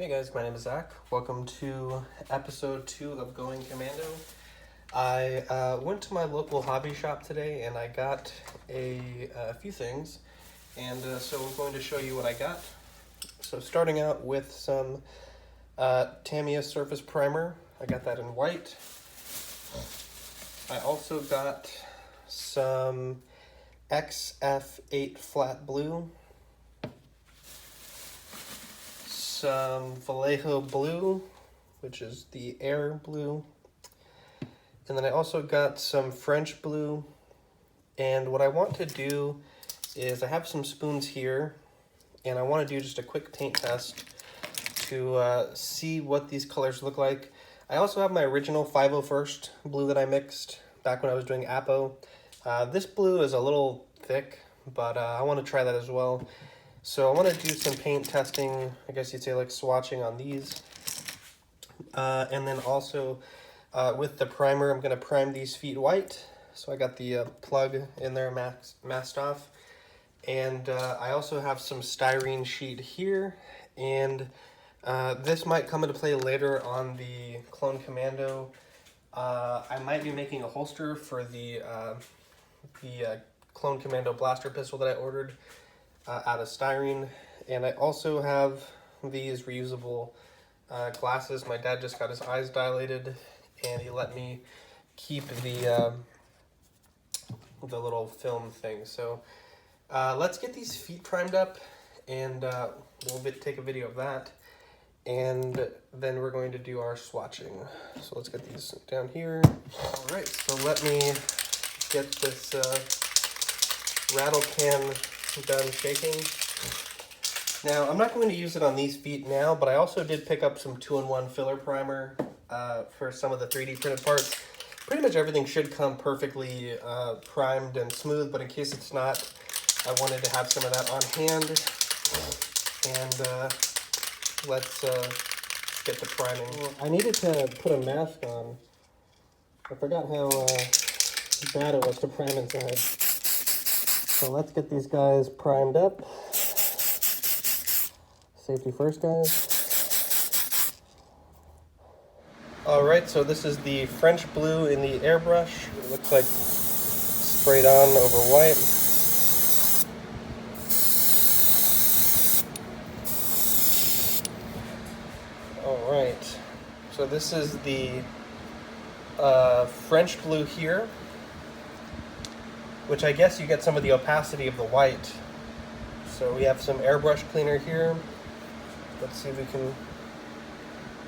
Hey guys, my name is Zach. Welcome to episode 2 of Going Commando. I went to my local hobby shop today and I got a few things, and so I'm going to show you what I got. So starting out with some Tamiya surface primer. I got that in white. I also got some XF8 flat blue, some Vallejo blue, which is the air blue, and then I also got some French blue. And what I want to do is I have some spoons here, and I want to do just a quick paint test to see what these colors look like. I also have my original 501st blue that I mixed back when I was doing Apo. This blue is a little thick, but I want to try that as well. So I want to do some paint testing, I guess you'd say like swatching on these. And then also with the primer, I'm going to prime these feet white. So I got the plug in there masked off. And I also have some styrene sheet here. And this might come into play later on the Clone Commando. I might be making a holster for the Clone Commando blaster pistol that I ordered out of styrene. And I also have these reusable glasses. My dad just got his eyes dilated and he let me keep the little film thing. So let's get these feet primed up, and we'll take a video of that, and then we're going to do our swatching. So let's get these down here. All right, so let me get this rattle can done shaking. Now, I'm not going to use it on these feet now, but I also did pick up some 2-in-1 filler primer for some of the 3D printed parts. Pretty much everything should come perfectly primed and smooth, but in case it's not, I wanted to have some of that on hand. And let's get the priming. Well, I needed to put a mask on. I forgot how bad it was to prime inside. So let's get these guys primed up. Safety first, guys. All right, so this is the French blue in the airbrush. It looks like sprayed on over white. All right, so this is the French blue here, which I guess you get some of the opacity of the white. So we have some airbrush cleaner here. Let's see if we can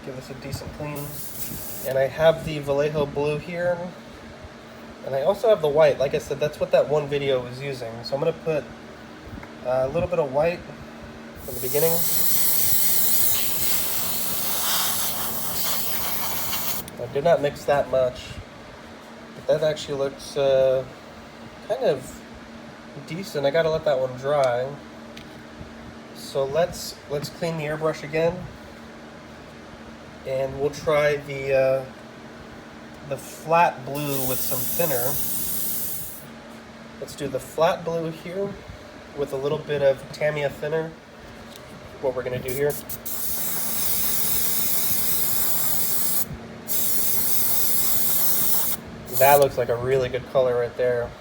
give this a decent clean. And I have the Vallejo blue here. And I also have the white. Like I said, that's what that one video was using. So I'm going to put a little bit of white in the beginning. I did not mix that much, but that actually looks kind of decent. I got to let that one dry. So let's clean the airbrush again, and we'll try the flat blue with some thinner. Let's do the flat blue here with a little bit of Tamiya thinner. What we're gonna do here. That looks like a really good color right there.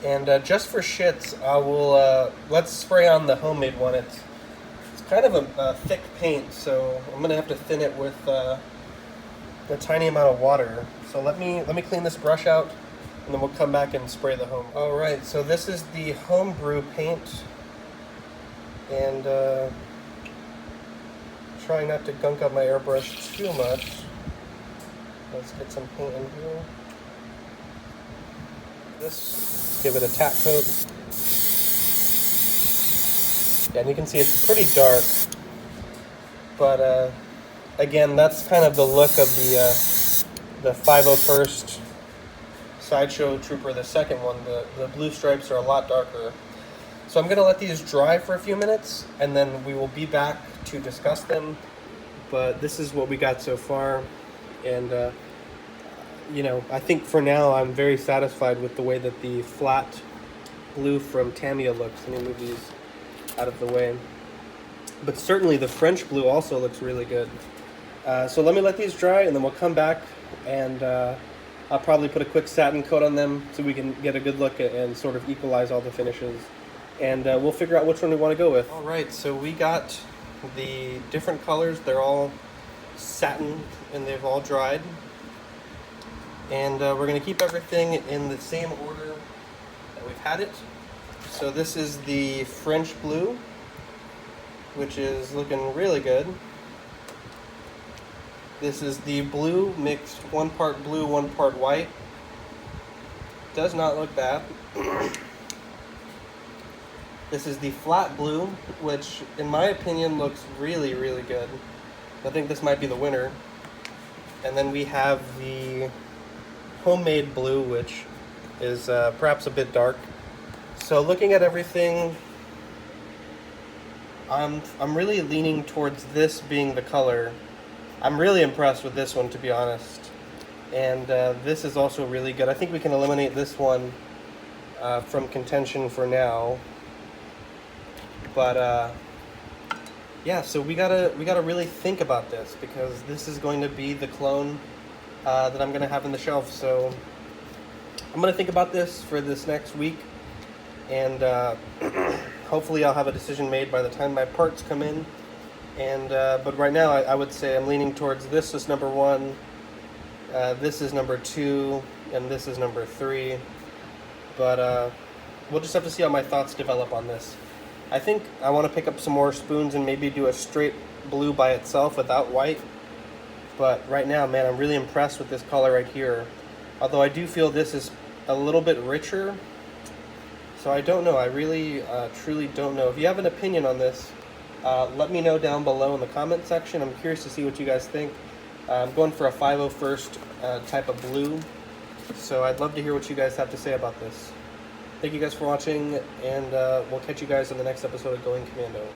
And just for shits, I will, let's spray on the homemade one. It's kind of a thick paint, so I'm gonna have to thin it with a tiny amount of water. So let me clean this brush out, and then we'll come back and spray the home. All right, so this is the homebrew paint, and trying not to gunk up my airbrush too much. Let's get some paint in here. Give it a tap coat. Yeah, and you can see it's pretty dark, but again, that's kind of the look of the 501st Sideshow Trooper, the second one. The blue stripes are a lot darker. So I'm gonna let these dry for a few minutes, and then we will be back to discuss them. But this is what we got so far, and you know, I think for now I'm very satisfied with the way that the flat blue from Tamiya looks. Let me move these out of the way. But certainly the French blue also looks really good. So let me let these dry, and then we'll come back, and I'll probably put a quick satin coat on them so we can get a good look and sort of equalize all the finishes. And we'll figure out which one we want to go with. All right, so we got the different colors. They're all satin, and they've all dried. And we're going to keep everything in the same order that we've had it. So this is the French blue, which is looking really good. This is the blue mixed 1 part blue, 1 part white. Does not look bad. This is the flat blue, which in my opinion looks really, really good. I think this might be the winner. And then we have the homemade blue, which is perhaps a bit dark. So looking at everything, I'm really leaning towards this being the color. I'm really impressed with this one, to be honest. And this is also really good. I think we can eliminate this one from contention for now. But yeah, so we gotta really think about this, because this is going to be the clone that I'm gonna have in the shelf. So I'm gonna think about this for this next week, and hopefully I'll have a decision made by the time my parts come in. And but right now I would say I'm leaning towards this is number 1, this is number 2, and this is number 3. But we'll just have to see how my thoughts develop on this. I think I want to pick up some more spoons and maybe do a straight blue by itself without white. But right now, man, I'm really impressed with this color right here. Although I do feel this is a little bit richer. So I don't know. I really, truly don't know. If you have an opinion on this, let me know down below in the comment section. I'm curious to see what you guys think. I'm going for a 501st type of blue. So I'd love to hear what you guys have to say about this. Thank you guys for watching, and we'll catch you guys in the next episode of Going Commando.